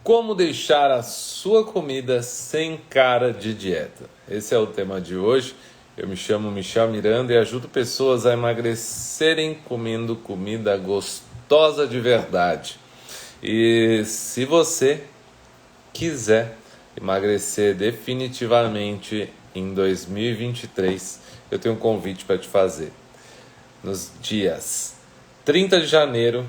Como deixar a sua comida sem cara de dieta? Esse é o tema de hoje. Eu me chamo Michel Miranda e ajudo pessoas a emagrecerem comendo comida gostosa de verdade. E se você quiser emagrecer definitivamente em 2023, eu tenho um convite para te fazer. Nos dias 30 de janeiro,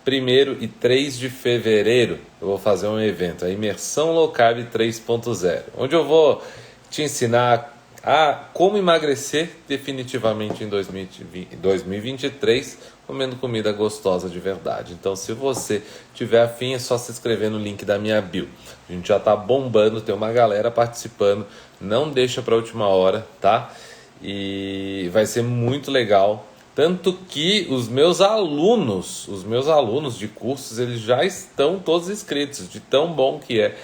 1º e 3 de fevereiro, eu vou fazer um evento, a Imersão Low Carb 3.0, onde eu vou te ensinar a como emagrecer definitivamente em 2023, comendo comida gostosa de verdade. Então, se você tiver afim, é só se inscrever no link da minha bio. A gente já tá bombando, tem uma galera participando, não deixa para a última hora, tá? E vai ser muito legal. Tanto que os meus alunos de cursos, eles já estão todos inscritos, de tão bom que é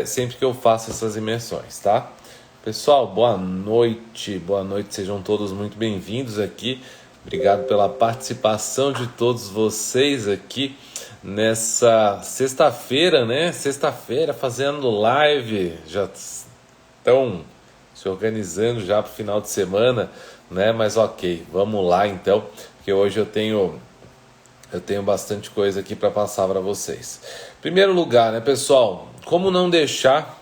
sempre que eu faço essas imersões, tá? Pessoal, boa noite, sejam todos muito bem-vindos aqui. Obrigado pela participação de todos vocês aqui nessa sexta-feira, né? Sexta-feira fazendo live, já estão se organizando já para o final de semana, né? Mas ok, vamos lá então, porque hoje eu tenho bastante coisa aqui para passar para vocês. Primeiro lugar, né, pessoal? Como não deixar...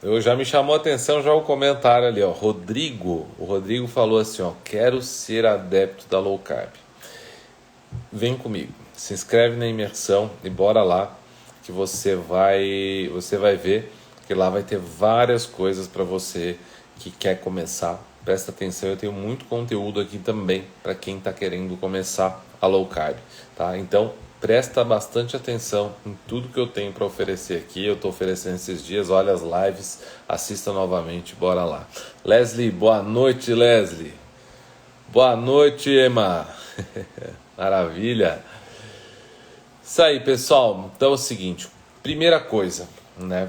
eu já me chamou a atenção já o comentário ali, ó. O Rodrigo falou assim, ó: quero ser adepto da low carb. Vem comigo, se inscreve na imersão e bora lá, que você vai ver que lá vai ter várias coisas para você que quer começar. Presta atenção, eu tenho muito conteúdo aqui também para quem está querendo começar a low carb, tá? Então presta bastante atenção em tudo que eu tenho para oferecer aqui. Eu estou oferecendo esses dias, olha as lives, assista novamente, bora lá. Leslie, boa noite, Leslie. Boa noite, Emma. Maravilha. Isso aí, pessoal. Então é o seguinte, primeira coisa, né?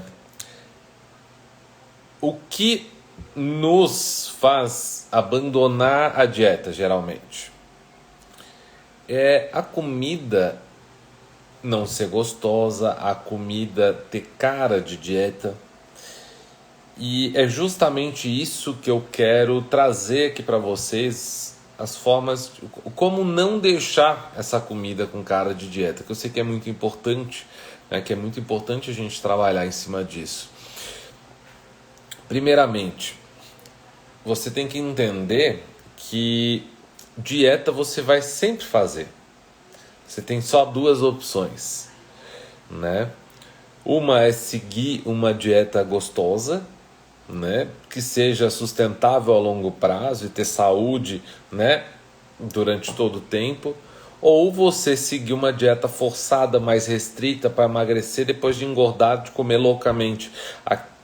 O que nos faz abandonar a dieta, geralmente? É a comida não ser gostosa, a comida ter cara de dieta. E é justamente isso que eu quero trazer aqui para vocês, as formas, como não deixar essa comida com cara de dieta, que eu sei que é muito importante, né, que é muito importante a gente trabalhar em cima disso. Primeiramente, você tem que entender que dieta você vai sempre fazer. Você tem só duas opções, né? Uma é seguir uma dieta gostosa, né, que seja sustentável a longo prazo e ter saúde, né, durante todo o tempo, ou você seguir uma dieta forçada, mais restrita para emagrecer depois de engordar, de comer loucamente,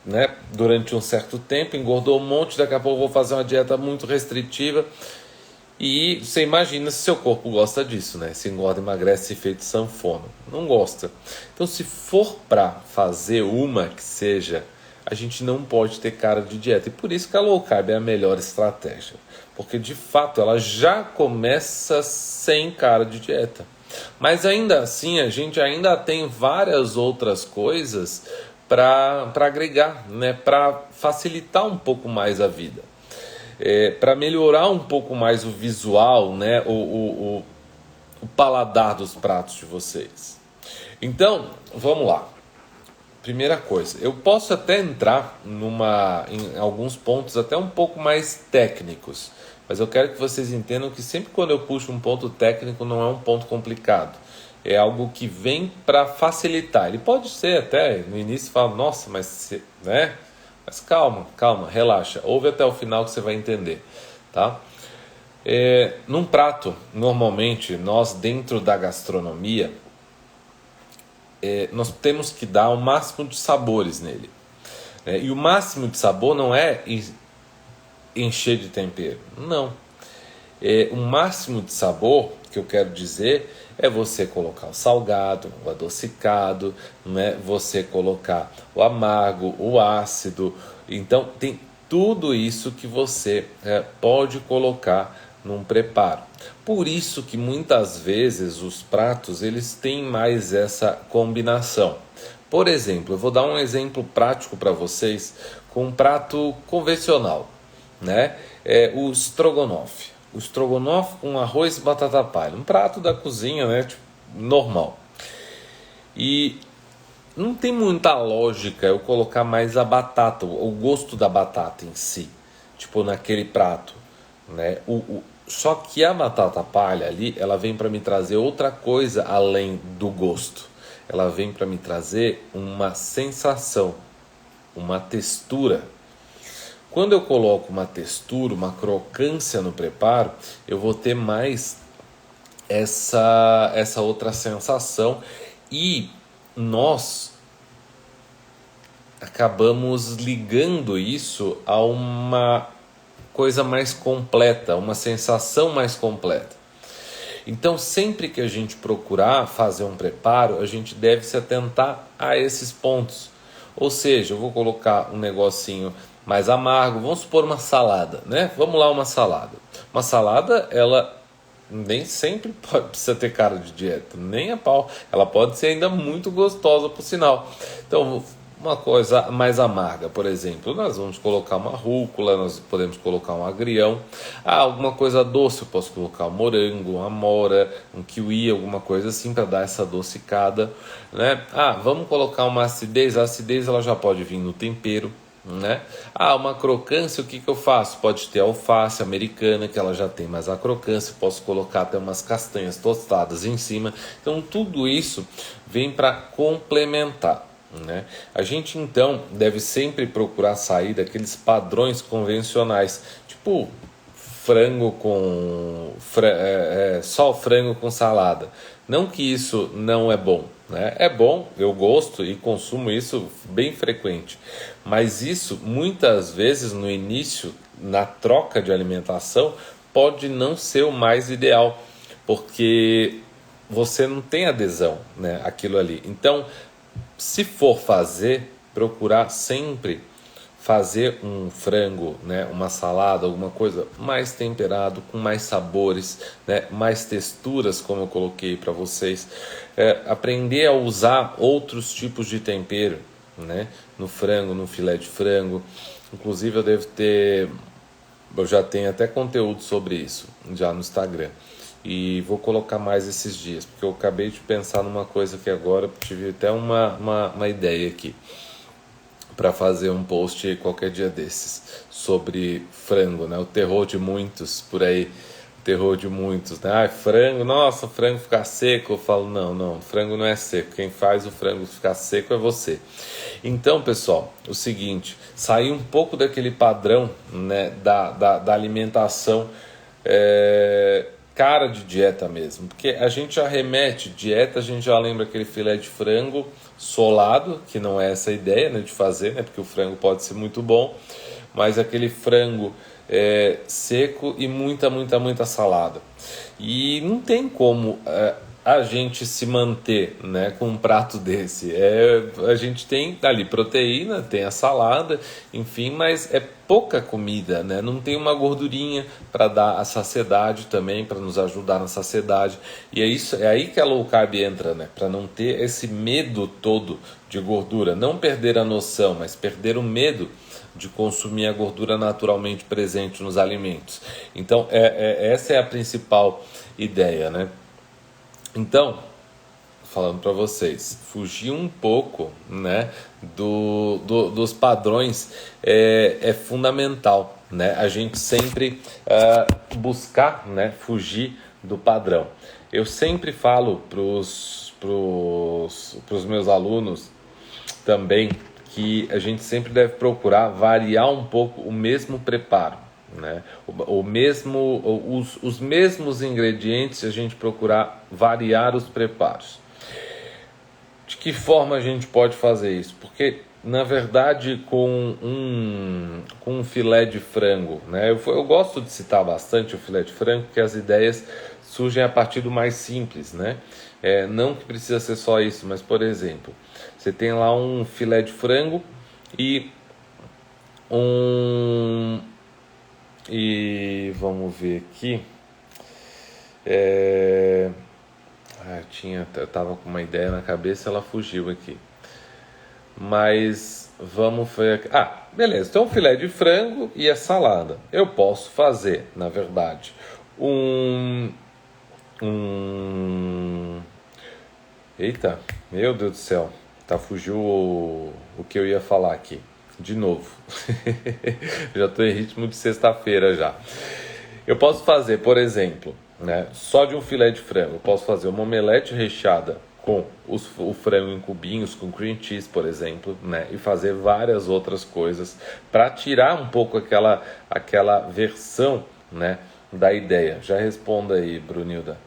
né, durante um certo tempo, engordou um monte, daqui a pouco vou fazer uma dieta muito restritiva. E você imagina se seu corpo gosta disso, né? Se engorda, emagrece feito sanfona. Não gosta. Então, se for para fazer uma que seja, a gente não pode ter cara de dieta. E por isso que a low carb é a melhor estratégia. Porque, de fato, ela já começa sem cara de dieta. Mas, ainda assim, a gente ainda tem várias outras coisas para agregar, né? Para facilitar um pouco mais a vida. Para melhorar um pouco mais o visual, né, o paladar dos pratos de vocês. Então, vamos lá. Primeira coisa, eu posso até entrar em alguns pontos até um pouco mais técnicos, mas eu quero que vocês entendam que sempre quando eu puxo um ponto técnico não é um ponto complicado. É algo que vem para facilitar. Ele pode ser até, no início, fala, nossa, mas, né? Mas calma, relaxa. Ouve até o final que você vai entender, tá? Num prato, normalmente, nós dentro da gastronomia, nós temos que dar o máximo de sabores nele. E o máximo de sabor não é encher de tempero, não. O máximo de sabor, que eu quero dizer, é você colocar o salgado, o adocicado, né? Você colocar o amargo, o ácido. Então tem tudo isso que você pode colocar num preparo. Por isso que muitas vezes os pratos eles têm mais essa combinação. Por exemplo, eu vou dar um exemplo prático para vocês com um prato convencional, né? O estrogonofe. O estrogonofe com arroz e batata palha, um prato da cozinha, né? Tipo, normal. E não tem muita lógica eu colocar mais a batata, o gosto da batata em si, tipo naquele prato, né? Só que a batata palha ali, ela vem para me trazer outra coisa além do gosto. Ela vem para me trazer uma sensação, uma textura. Quando eu coloco uma textura, uma crocância no preparo, eu vou ter mais essa outra sensação e nós acabamos ligando isso a uma coisa mais completa, uma sensação mais completa. Então, sempre que a gente procurar fazer um preparo, a gente deve se atentar a esses pontos. Ou seja, eu vou colocar um negocinho mais amargo, vamos supor uma salada, né? Vamos lá, uma salada. Uma salada, ela nem sempre precisa ter cara de dieta, nem a pau. Ela pode ser ainda muito gostosa, por sinal. Então, uma coisa mais amarga, por exemplo, nós vamos colocar uma rúcula, nós podemos colocar um agrião. Alguma coisa doce, eu posso colocar um morango, uma amora, um kiwi, alguma coisa assim para dar essa adocicada, né? Vamos colocar uma acidez, a acidez ela já pode vir no tempero, né? Uma crocância, o que eu faço? Pode ter alface americana, que ela já tem mais a crocância, posso colocar até umas castanhas tostadas em cima. Então tudo isso vem para complementar, né? A gente então deve sempre procurar sair daqueles padrões convencionais, tipo frango com só frango com salada. Não que isso não é bom, né? É bom, eu gosto e consumo isso bem frequente, mas isso muitas vezes no início, na troca de alimentação, pode não ser o mais ideal, porque você não tem adesão, né, àquilo ali. Então, se for fazer, procurar sempre fazer um frango, né, uma salada, alguma coisa mais temperado, com mais sabores, né, mais texturas, como eu coloquei para vocês. Aprender a usar outros tipos de tempero, né, no frango, no filé de frango. Inclusive eu já tenho até conteúdo sobre isso já no Instagram. E vou colocar mais esses dias, porque eu acabei de pensar numa coisa que agora tive até uma ideia aqui para fazer um post qualquer dia desses sobre frango, né? O terror de muitos por aí, o terror de muitos, né? Frango, nossa, frango ficar seco. Eu falo, não, frango não é seco. Quem faz o frango ficar seco é você. Então, pessoal, o seguinte, sair um pouco daquele padrão, né, da alimentação cara de dieta mesmo, porque a gente já remete dieta, a gente já lembra aquele filé de frango solado, que não é essa a ideia, né, de fazer, né, porque o frango pode ser muito bom, mas aquele frango seco e muita salada. E não tem como a gente se manter, né, com um prato desse. A gente tem ali proteína, tem a salada, enfim, mas é pouca comida, né? Não tem uma gordurinha para dar a saciedade também, para nos ajudar na saciedade. E é aí que a low carb entra, né? Para não ter esse medo todo de gordura, não perder a noção, mas perder o medo de consumir a gordura naturalmente presente nos alimentos. Então, essa é a principal ideia, né? Então, falando para vocês, fugir um pouco, né, dos padrões é fundamental, né? A gente sempre buscar, né, fugir do padrão. Eu sempre falo pros meus alunos também que a gente sempre deve procurar variar um pouco o mesmo preparo, né? Os mesmos ingredientes, a gente procurar variar os preparos. De que forma a gente pode fazer isso? Porque, na verdade, com um filé de frango, né? Eu gosto de citar bastante o filé de frango, porque as ideias surgem a partir do mais simples, né? Não que precisa ser só isso, mas, por exemplo, você tem lá um filé de frango e vamos ver aqui. Eu tava com uma ideia na cabeça, ela fugiu aqui. Mas vamos ver. Beleza. Então, filé de frango e a salada. Eu posso fazer, na verdade, Eita, meu Deus do céu. Fugiu o que eu ia falar aqui. De novo. Já estou em ritmo de sexta-feira já. Eu posso fazer, por exemplo, né, só de um filé de frango. Eu posso fazer uma omelete recheada com o frango em cubinhos, com cream cheese, por exemplo, né, e fazer várias outras coisas para tirar um pouco aquela versão, né, da ideia. Já responda aí, Brunilda.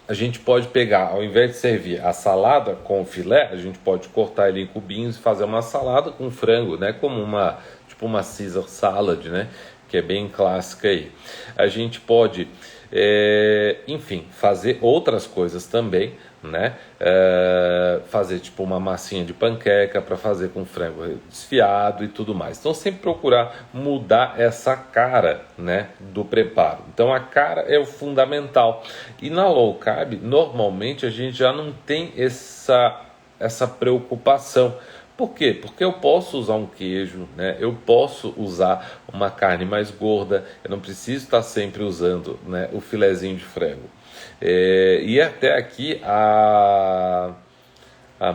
A gente pode pegar, ao invés de servir a salada com o filé, a gente pode cortar ele em cubinhos e fazer uma salada com frango, né? Como tipo uma Caesar salad, né? Que é bem clássica aí. A gente pode, enfim, fazer outras coisas também, né? Fazer tipo uma massinha de panqueca para fazer com frango desfiado e tudo mais. Então sempre procurar mudar essa cara, né, do preparo. Então a cara é o fundamental. E na low carb, normalmente a gente já não tem essa preocupação. Por quê? Porque eu posso usar um queijo, né? Eu posso usar uma carne mais gorda, eu não preciso estar sempre usando, né, o filezinho de frango. E até aqui a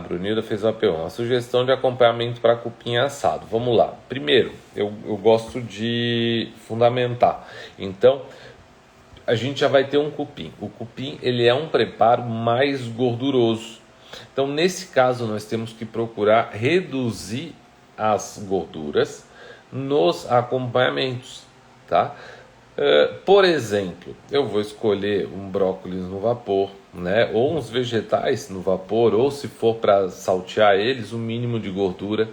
Brunilda fez uma pergunta, uma sugestão de acompanhamento para cupim assado. Vamos lá. Primeiro, eu gosto de fundamentar. Então, a gente já vai ter um cupim. O cupim, ele é um preparo mais gorduroso. Então, nesse caso, nós temos que procurar reduzir as gorduras nos acompanhamentos, tá? Por exemplo, eu vou escolher um brócolis no vapor, né? Ou uns vegetais no vapor, ou se for para saltear eles, o mínimo de gordura,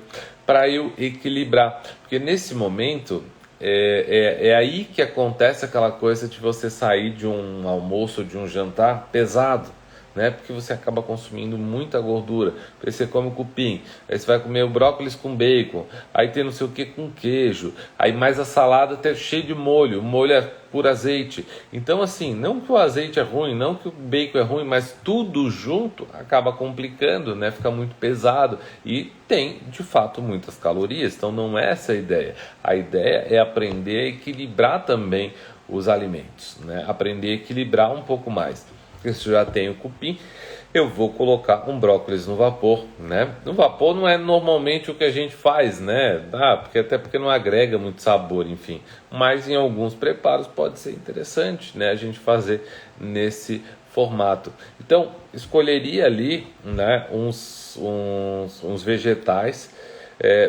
para eu equilibrar. Porque nesse momento é aí que acontece aquela coisa de você sair de um almoço, de um jantar pesado, né? Porque você acaba consumindo muita gordura. Aí você come o cupim, aí você vai comer o brócolis com bacon, aí tem não sei o que com queijo, aí mais a salada até cheia de molho, o molho é por azeite. Então assim, não que o azeite é ruim, não que o bacon é ruim, mas tudo junto acaba complicando, né? Fica muito pesado e tem de fato muitas calorias. Então não é essa a ideia. A ideia é aprender a equilibrar também os alimentos, né? Aprender a equilibrar um pouco mais. Se eu já tenho cupim, eu vou colocar um brócolis no vapor, né? No vapor não é normalmente o que a gente faz, né? Até porque não agrega muito sabor, enfim. Mas em alguns preparos pode ser interessante, né? A gente fazer nesse formato. Então, escolheria ali, né, uns vegetais.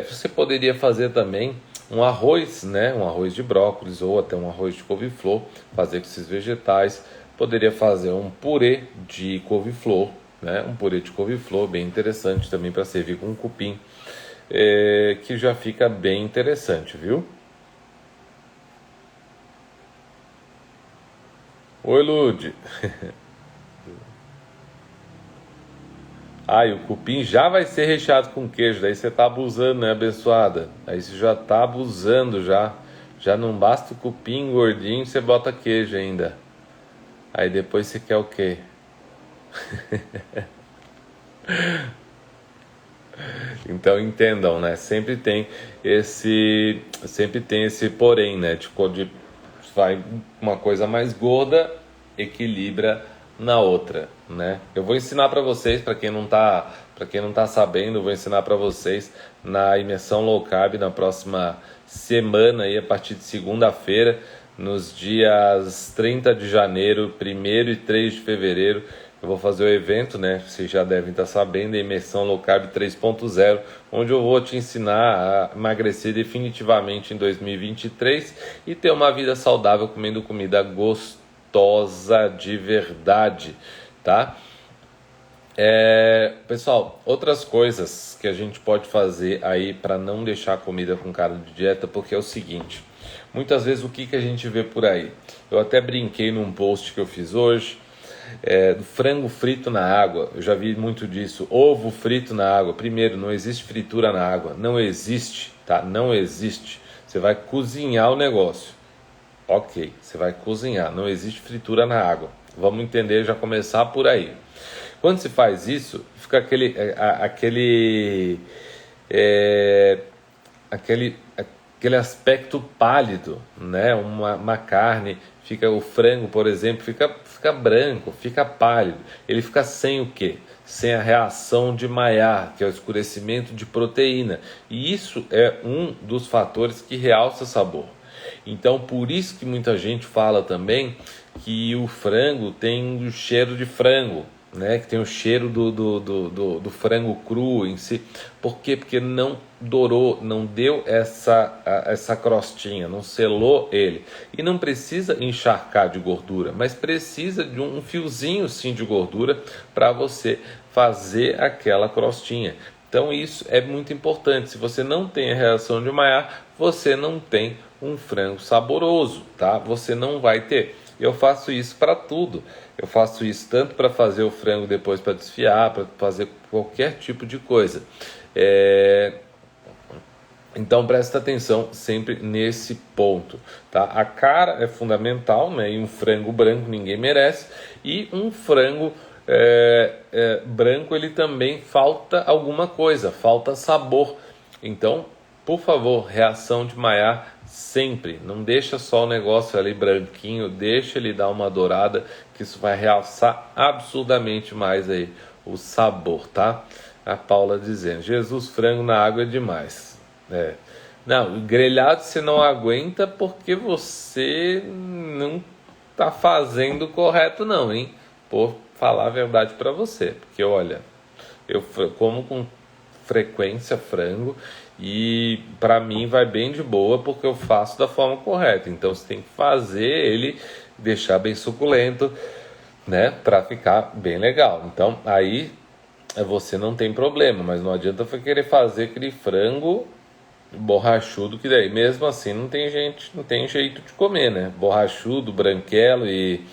Você poderia fazer também um arroz, né? Um arroz de brócolis ou até um arroz de couve-flor, fazer com esses vegetais. Poderia fazer um purê de couve-flor, né? Um purê de couve-flor bem interessante também para servir com cupim, que já fica bem interessante, viu? Oi, Lude. E o cupim já vai ser recheado com queijo, daí você tá abusando, né, abençoada? Aí você já tá abusando já. Já não basta o cupim gordinho, você bota queijo ainda. Aí depois você quer o quê? Então entendam, né? Sempre tem esse porém, né? Tipo, vai uma coisa mais gorda, equilibra na outra, né? Eu vou ensinar para vocês, para quem não tá sabendo, eu vou ensinar para vocês na imersão low carb na próxima semana aí, a partir de segunda-feira, nos dias 30 de janeiro, 1º e 3 de fevereiro. Eu vou fazer o evento, né? Vocês já devem estar sabendo, a imersão low carb 3.0, onde eu vou te ensinar a emagrecer definitivamente em 2023 e ter uma vida saudável comendo comida gostosa de verdade, tá? Pessoal, outras coisas que a gente pode fazer aí para não deixar a comida com cara de dieta, porque é o seguinte, muitas vezes o que a gente vê por aí? Eu até brinquei num post que eu fiz hoje, do frango frito na água. Eu já vi muito disso. Ovo frito na água. Primeiro, não existe fritura na água. Não existe, tá? Não existe. Você vai cozinhar o negócio. Ok, você vai cozinhar, não existe fritura na água. Vamos entender, já começar por aí. Quando se faz isso, fica aquele aspecto pálido, né? Uma carne, o frango, por exemplo, fica branco, fica pálido. Ele fica sem o quê? Sem a reação de Maillard, que é o escurecimento de proteína. E isso é um dos fatores que realça o sabor. Então, por isso que muita gente fala também que o frango tem o cheiro de frango, né? Que tem o cheiro do frango cru em si. Por quê? Porque não dourou, não deu essa crostinha, não selou ele. E não precisa encharcar de gordura, mas precisa de um fiozinho sim de gordura para você fazer aquela crostinha. Então isso é muito importante. Se você não tem a reação de Maillard, você não tem um frango saboroso, tá? Você não vai ter. Eu faço isso para tudo. Eu faço isso tanto para fazer o frango depois para desfiar, para fazer qualquer tipo de coisa. Então presta atenção sempre nesse ponto, tá? A cara é fundamental, né? E um frango branco ninguém merece. E um frango branco, ele também falta alguma coisa, falta sabor. Então, por favor, reação de Maillard sempre. Não deixa só o negócio ali branquinho, deixa ele dar uma dourada, que isso vai realçar absurdamente mais aí o sabor, tá? A Paula dizendo, Jesus, frango na água é demais. Não, grelhado você não aguenta porque você não tá fazendo correto não, hein? Por falar a verdade para você, porque olha, eu como com frequência frango e para mim vai bem de boa porque eu faço da forma correta. Então você tem que fazer ele, deixar bem suculento, né, para ficar bem legal. Então aí você não tem problema, mas não adianta querer fazer aquele frango borrachudo, que daí mesmo assim não tem jeito de comer, né? Borrachudo, branquelo e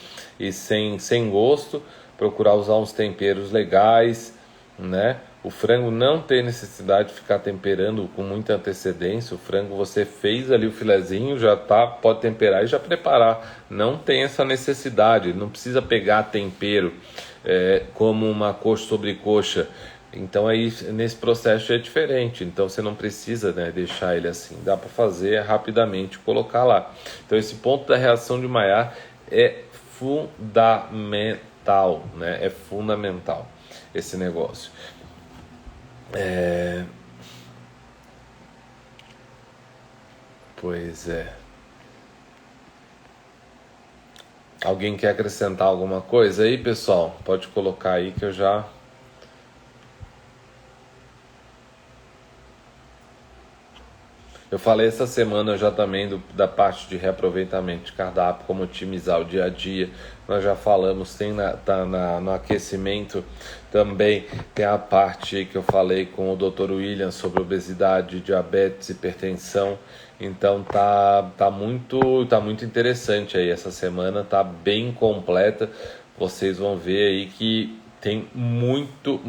sem gosto. Procurar usar uns temperos legais, né? O frango não tem necessidade de ficar temperando com muita antecedência. O frango você fez ali o filezinho, pode temperar e já preparar. Não tem essa necessidade, não precisa pegar tempero como uma coxa sobre coxa. Então aí nesse processo é diferente, então você não precisa, né, deixar ele assim, dá para fazer rapidamente, colocar lá. Então esse ponto da reação de Maillard é fundamental, né? É fundamental esse negócio. Pois é. Alguém quer acrescentar alguma coisa aí, pessoal? Pode colocar aí que eu já... Eu falei essa semana já também da parte de reaproveitamento de cardápio, como otimizar o dia a dia. Nós já falamos, no aquecimento também tem a parte que eu falei com o Dr. William sobre obesidade, diabetes, hipertensão. Então tá muito interessante aí. Essa semana tá bem completa. Vocês vão ver aí que tem muito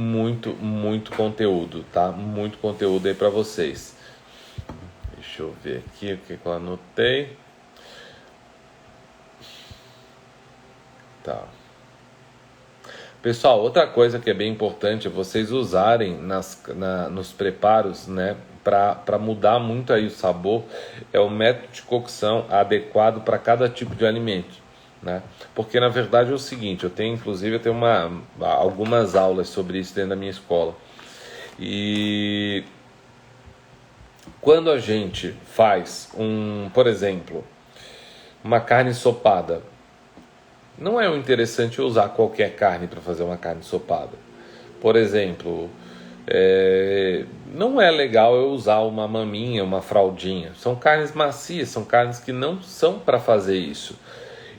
conteúdo, tá? Muito conteúdo aí para vocês. Deixa eu ver aqui o que eu anotei. Tá. Pessoal, outra coisa que é bem importante é vocês usarem nos preparos, né, para mudar muito aí o sabor, é o método de cocção adequado para cada tipo de alimento, né? Porque na verdade é o seguinte, eu tenho algumas aulas sobre isso dentro da minha escola. E quando a gente faz por exemplo, uma carne ensopada, não é interessante usar qualquer carne para fazer uma carne ensopada. Por exemplo, não é legal eu usar uma maminha, uma fraldinha. São carnes macias, são carnes que não são para fazer isso.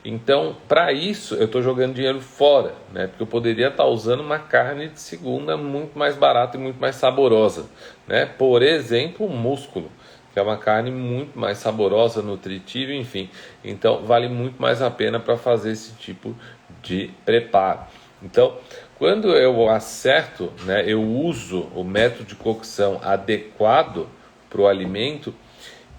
Então, para isso, eu estou jogando dinheiro fora, né? Porque eu poderia estar usando uma carne de segunda muito mais barata e muito mais saborosa, né? Por exemplo, o músculo, que é uma carne muito mais saborosa, nutritiva, enfim. Então, vale muito mais a pena para fazer esse tipo de preparo. Então, quando eu acerto, né, eu uso o método de cocção adequado para o alimento,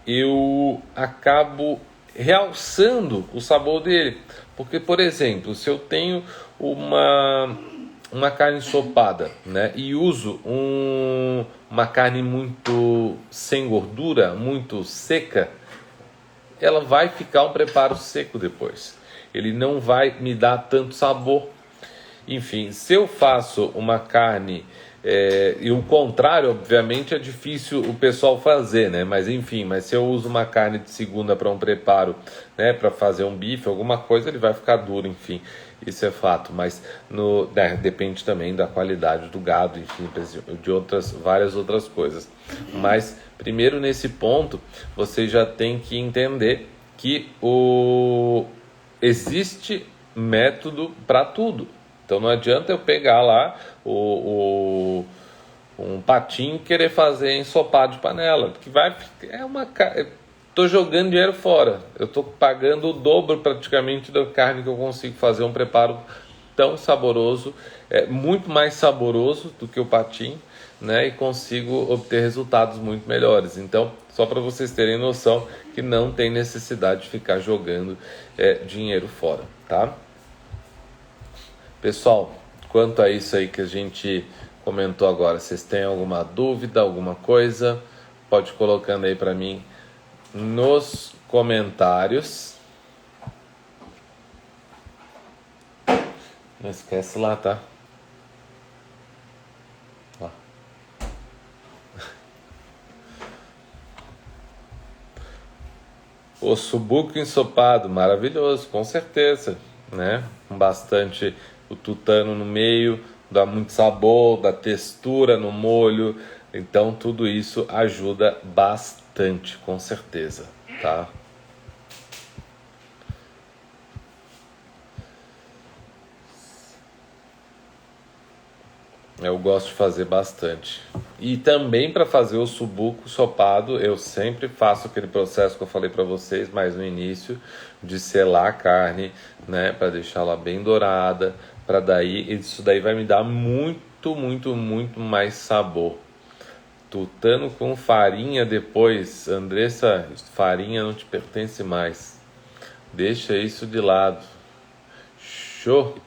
eu acabo realçando o sabor dele. Porque, por exemplo, se eu tenho uma carne ensopada, né, e uso uma carne muito sem gordura, muito seca, ela vai ficar um preparo seco depois. Ele não vai me dar tanto sabor. Enfim, se eu faço uma carne, e o contrário, obviamente, é difícil o pessoal fazer, né? Mas enfim, mas se eu uso uma carne de segunda para um preparo, né, para fazer um bife, alguma coisa, ele vai ficar duro, enfim. Isso é fato, mas depende também da qualidade do gado, enfim, de várias outras coisas. Mas primeiro nesse ponto, você já tem que entender que existe método para tudo. Então não adianta eu pegar lá um patinho e querer fazer ensopado de panela, que vai tô jogando dinheiro fora. Eu tô pagando o dobro praticamente da carne que eu consigo fazer um preparo tão saboroso, muito mais saboroso do que o patinho, né? E consigo obter resultados muito melhores. Então, só para vocês terem noção que não tem necessidade de ficar jogando dinheiro fora, tá? Pessoal, quanto a isso aí que a gente comentou agora, vocês têm alguma dúvida, alguma coisa? Pode ir colocando aí para mim nos comentários. Não esquece lá, tá? Ó. Ossobuco ensopado, maravilhoso, com certeza, né? Com bastante o tutano no meio, dá muito sabor, dá textura no molho, então tudo isso ajuda bastante, com certeza, tá? Eu gosto de fazer bastante. E também para fazer o subuco ensopado, eu sempre faço aquele processo que eu falei para vocês mais no início, de selar a carne, né, para deixá-la bem dourada, para daí isso daí vai me dar muito, muito, muito mais sabor. Tutano com farinha depois, Andressa, farinha não te pertence mais. Deixa isso de lado. Show,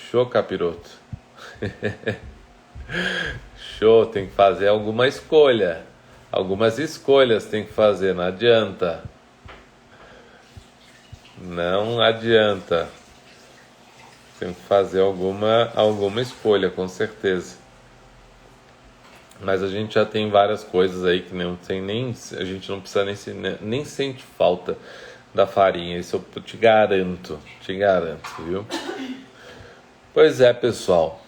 show, capiroto. Show, tem que fazer alguma escolha. Algumas escolhas tem que fazer, não adianta. Não adianta. Tem que fazer alguma escolha, com certeza. Mas a gente já tem várias coisas aí que não tem nem. A gente não precisa nem sente falta da farinha. Isso eu te garanto, viu? Pois é, pessoal.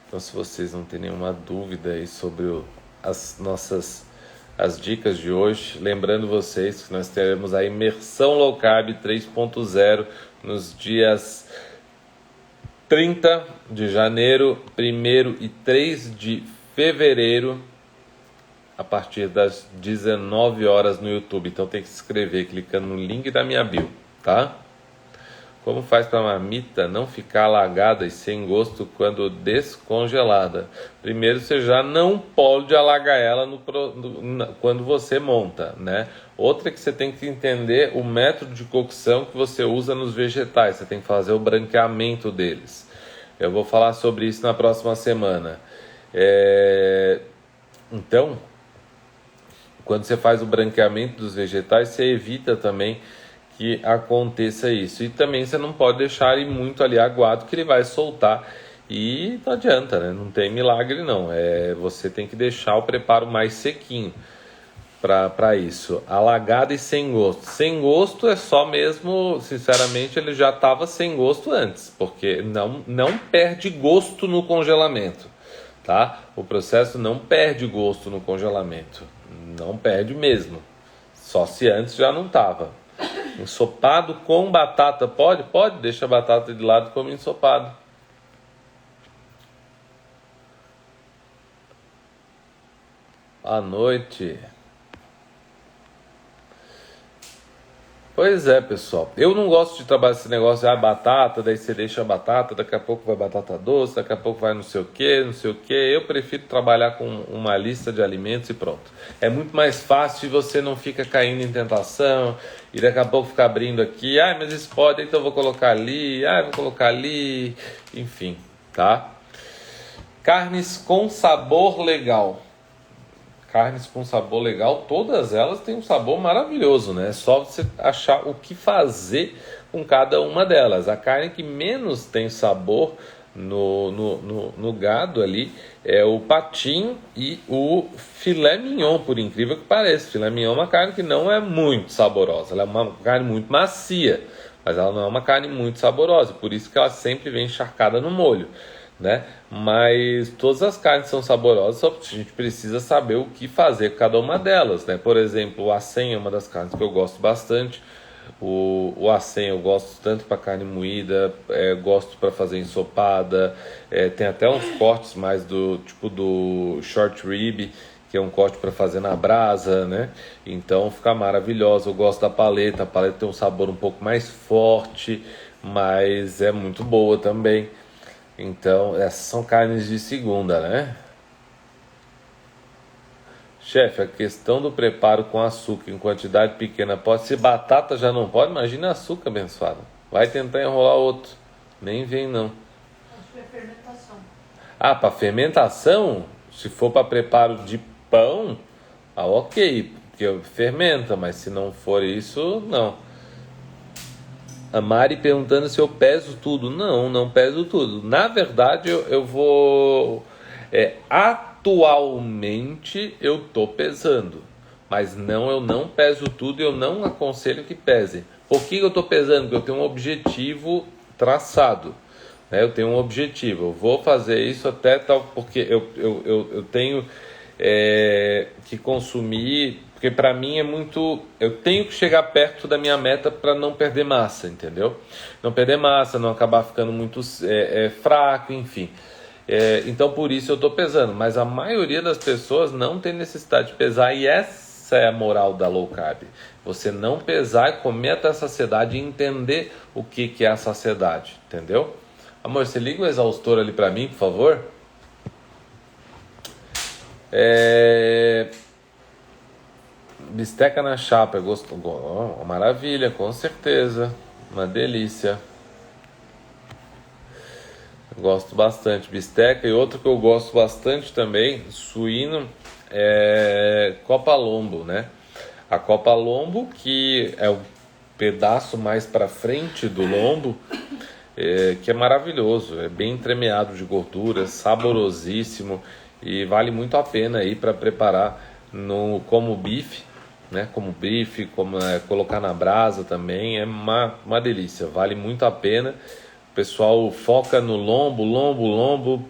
Então, se vocês não têm nenhuma dúvida aí sobre as dicas de hoje, lembrando vocês que nós teremos a imersão low carb 3.0 nos dias 30 de janeiro, 1º e 3 de fevereiro, a partir das 19 horas no YouTube. Então tem que se inscrever clicando no link da minha bio, tá? Como faz para a marmita não ficar alagada e sem gosto quando descongelada? Primeiro, você já não pode alagar ela quando você monta, né? Outra é que você tem que entender o método de cocção que você usa nos vegetais. Você tem que fazer o branqueamento deles. Eu vou falar sobre isso na próxima semana. Então, quando você faz o branqueamento dos vegetais, você evita também que aconteça isso. E também você não pode deixar ele muito ali aguado, que ele vai soltar e não adianta, né? Não tem milagre não. Você tem que deixar o preparo mais sequinho para isso. Alagado e sem gosto. Sem gosto é só mesmo, sinceramente, ele já estava sem gosto antes, porque não perde gosto no congelamento, tá? O processo não perde gosto no congelamento. Não perde mesmo. Só se antes já não estava. Ensopado com batata, pode? Pode, deixa a batata de lado e come ensopado. À noite. Pois é, pessoal. Eu não gosto de trabalhar esse negócio, batata, daí você deixa a batata, daqui a pouco vai batata doce, daqui a pouco vai não sei o que, não sei o que. Eu prefiro trabalhar com uma lista de alimentos e pronto. É muito mais fácil e você não fica caindo em tentação e daqui a pouco fica abrindo aqui, mas isso pode, então eu vou colocar ali, vou colocar ali, enfim, tá? Carnes com sabor legal. Carnes com sabor legal, todas elas têm um sabor maravilhoso, né? É só você achar o que fazer com cada uma delas. A carne que menos tem sabor no gado ali é o patim e o filé mignon, por incrível que pareça. Filé mignon é uma carne que não é muito saborosa, ela é uma carne muito macia, mas ela não é uma carne muito saborosa, por isso que ela sempre vem encharcada no molho, né? Mas todas as carnes são saborosas, só que a gente precisa saber o que fazer com cada uma delas, né? Por exemplo, o acém é uma das carnes que eu gosto bastante. O acém eu gosto tanto para carne moída, gosto para fazer ensopada, tem até uns cortes mais do tipo do short rib, que é um corte para fazer na brasa, né? Então fica maravilhoso. Eu gosto da paleta, a paleta tem um sabor um pouco mais forte, mas é muito boa também. Então, essas são carnes de segunda, né? Chefe, a questão do preparo com açúcar em quantidade pequena pode ser batata, já não pode? Imagina açúcar, abençoado. Vai tentar enrolar outro. Nem vem, não. Acho que é fermentação. Para fermentação? Se for para preparo de pão, ok, porque fermenta, mas se não for isso, não. A Mari perguntando se eu peso tudo. Não, não peso tudo. Na verdade, eu vou... atualmente eu tô pesando. Mas não, eu não peso tudo e eu não aconselho que pese. Por que eu tô pesando? Porque eu tenho um objetivo traçado. Né? Eu tenho um objetivo. Eu vou fazer isso até tal... Porque eu tenho que consumir... Porque para mim é muito... Eu tenho que chegar perto da minha meta para não perder massa, entendeu? Não perder massa, não acabar ficando muito fraco, enfim. Então por isso eu estou pesando. Mas a maioria das pessoas não tem necessidade de pesar. E essa é a moral da low carb. Você não pesar e comer até a saciedade e entender o que é a saciedade, entendeu? Amor, você liga o exaustor ali para mim, por favor? Bisteca na chapa, maravilha, com certeza, uma delícia. Gosto bastante bisteca. E outro que eu gosto bastante também, suíno, é copa lombo, né? A copa lombo, que é o pedaço mais para frente do lombo, que é maravilhoso, é bem entremeado de gordura, saborosíssimo e vale muito a pena aí para preparar como bife, né? Como bife, colocar na brasa também, é uma delícia, vale muito a pena. O pessoal foca no lombo, o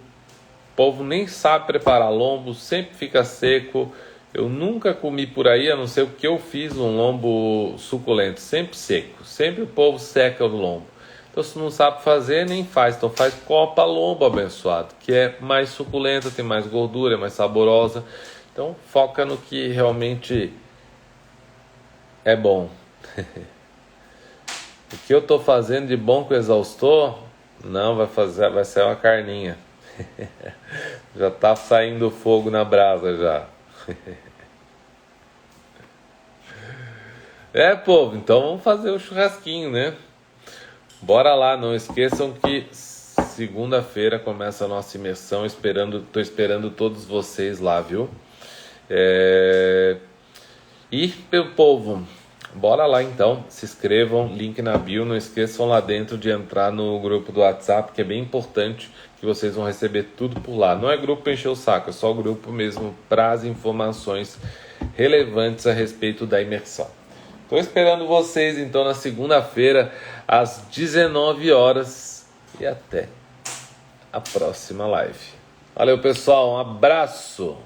povo nem sabe preparar lombo, sempre fica seco. Eu nunca comi por aí, a não ser o que eu fiz, um lombo suculento, sempre seco, sempre o povo seca o lombo. Então se não sabe fazer, nem faz, então faz copa lombo, abençoado, que é mais suculenta, tem mais gordura, é mais saborosa. Então foca no que realmente é bom. O que eu estou fazendo de bom com o exaustor? Não, vai sair uma carninha. Já está saindo fogo na brasa já. Povo, então vamos fazer o churrasquinho, né? Bora lá, não esqueçam que segunda-feira começa a nossa imersão, tô esperando todos vocês lá, viu? E, meu povo, bora lá então, se inscrevam, link na bio, não esqueçam lá dentro de entrar no grupo do WhatsApp, que é bem importante, que vocês vão receber tudo por lá. Não é grupo para encher o saco, é só o grupo mesmo para as informações relevantes a respeito da imersão. Estou esperando vocês então na segunda-feira às 19 horas e até a próxima live. Valeu, pessoal, um abraço!